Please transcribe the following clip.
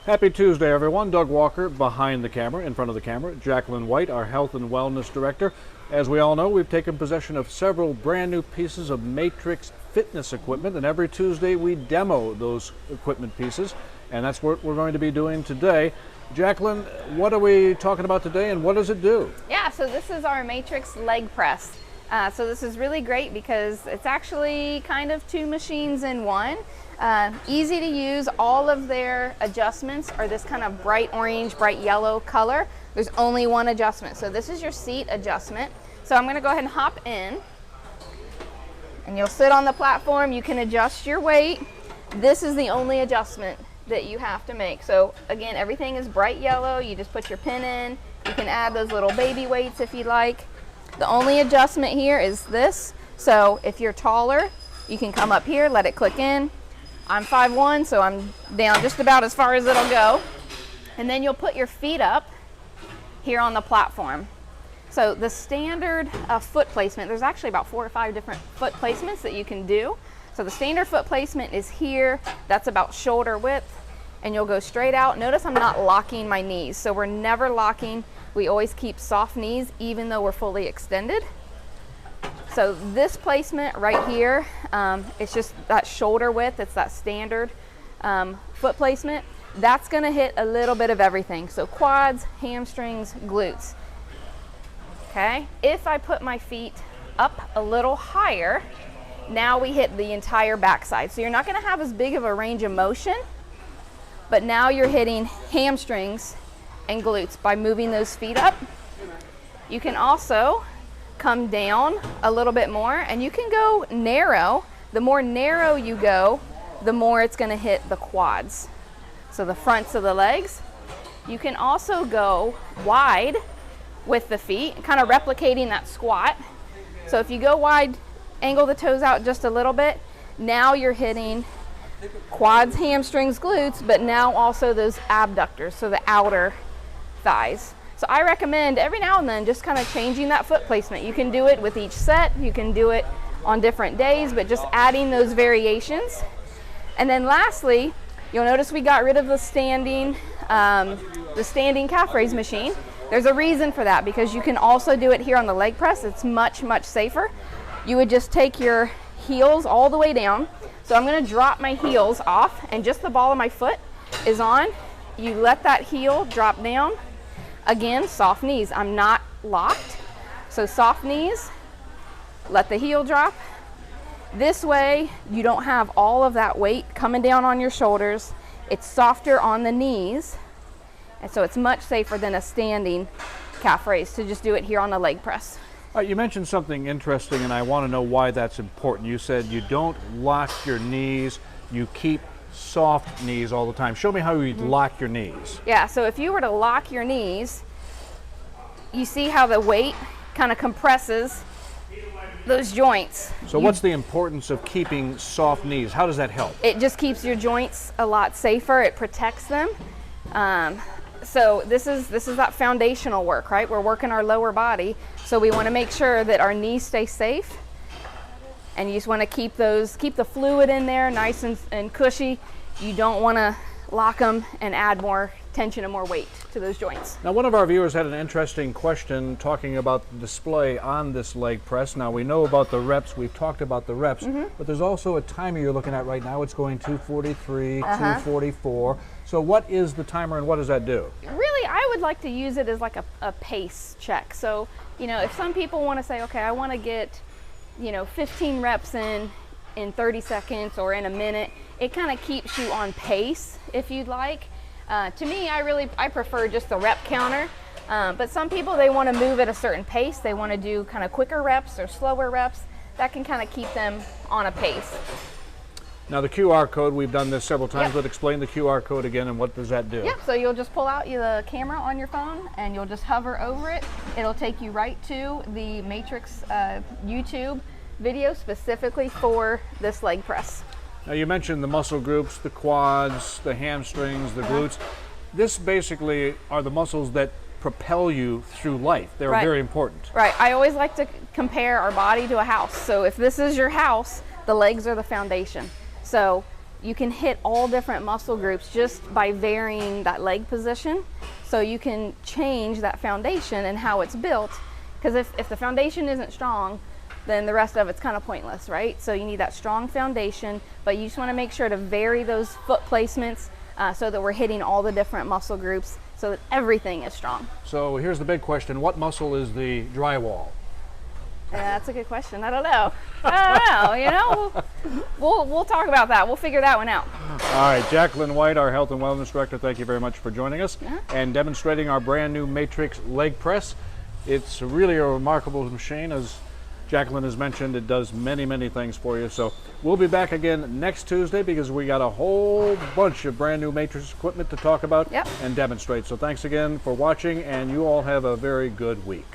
Happy Tuesday, everyone. Doug Walker behind the camera, in front of the camera. Jacqueline White, our Health and Wellness Director. As we all know, we've taken possession of several brand new pieces of Matrix fitness equipment, and every Tuesday we demo those equipment pieces, and that's what we're going to be doing today. Jacqueline, what are we talking about today, and what does it do? Yeah, so this is our Matrix leg press. So this is really great because it's actually kind of two machines in one. Easy to use. All of their adjustments are this kind of bright orange, bright yellow color. There's only one adjustment. So this is your seat adjustment. So I'm going to go ahead and hop in. And you'll sit on the platform. You can adjust your weight. This is the only adjustment that you have to make. So again, everything is bright yellow. You just put your pin in. You can add those little baby weights if you like. The only adjustment here is this. So if you're taller, you can come up here, let it click in. I'm 5'1", so I'm down just about as far as it'll go. And then you'll put your feet up here on the platform. So the standard foot placement, there's actually about 4 or 5 different foot placements that you can do. So the standard foot placement is here. That's about shoulder width. And you'll go straight out. Notice I'm not locking my knees. So we're never locking. We always keep soft knees even though we're fully extended. So this placement right here, it's just that shoulder width. It's that standard foot placement. That's gonna hit a little bit of everything. So quads, hamstrings, glutes. Okay, if I put my feet up a little higher, now we hit the entire backside. So you're not gonna have as big of a range of motion, but now you're hitting hamstrings and glutes by moving those feet up. You can also come down a little bit more, and you can go narrow. The more narrow you go, the more it's going to hit the quads, so the fronts of the legs. You can also go wide with the feet, kind of replicating that squat. So if you go wide, angle the toes out just a little bit, now you're hitting quads, hamstrings, glutes, but now also those abductors, so the outer thighs. So I recommend every now and then just kind of changing that foot placement. You can do it with each set, you can do it on different days, but just adding those variations. And then lastly, you'll notice we got rid of the standing calf raise machine. There's a reason for that, because you can also do it here on the leg press. It's much, much safer. You would just take your heels all the way down. So I'm gonna drop my heels off, and just the ball of my foot is on. You let that heel drop down. Again, soft knees. I'm not locked. So soft knees, let the heel drop. This way, you don't have all of that weight coming down on your shoulders. It's softer on the knees. And so it's much safer than a standing calf raise to just do it here on the leg press. You mentioned something interesting, and I want to know why that's important. You said you don't lock your knees, you keep soft knees all the time. Show me how you lock your knees. Yeah, so if you were to lock your knees, you see how the weight kind of compresses those joints. So what's the importance of keeping soft knees? How does that help? It just keeps your joints a lot safer. It protects them. So this is that foundational work, right? We're working our lower body, so we want to make sure that our knees stay safe. And you just want to keep the fluid in there nice and cushy. You don't want to lock them and add more tension and more weight to those joints. Now, one of our viewers had an interesting question talking about the display on this leg press. Now, we know about the reps. We've talked about the reps, but there's also a timer you're looking at right now. It's going 243, 244. So what is the timer, and what does that do? Really, I would like to use it as like a pace check. So, you know, if some people want to say, okay, I want to get 15 reps in 30 seconds or in a minute, it kind of keeps you on pace if you'd like. To me, I prefer just the rep counter, but some people, they want to move at a certain pace. They want to do kind of quicker reps or slower reps. That can kind of keep them on a pace. Now the QR code, we've done this several times, but explain the QR code again and what does that do? Yep, so you'll just pull out the camera on your phone and you'll just hover over it. It'll take you right to the Matrix YouTube video specifically for this leg press. Now you mentioned the muscle groups, the quads, the hamstrings, the glutes. This basically are the muscles that propel you through life. They're very important. Right, I always like to compare our body to a house. So if this is your house, the legs are the foundation. So you can hit all different muscle groups just by varying that leg position. So you can change that foundation and how it's built, because if the foundation isn't strong, then the rest of it's kind of pointless, right? So you need that strong foundation, but you just want to make sure to vary those foot placements so that we're hitting all the different muscle groups so that everything is strong. So here's the big question. What muscle is the drywall? Yeah, that's a good question. I don't know. You know, we'll talk about that. We'll figure that one out. All right, Jacqueline White, our Health and Wellness Director, thank you very much for joining us and demonstrating our brand new Matrix leg press. It's really a remarkable machine. As Jacqueline has mentioned, it does many, many things for you. So we'll be back again next Tuesday because we got a whole bunch of brand new Matrix equipment to talk about and demonstrate. So thanks again for watching, and you all have a very good week.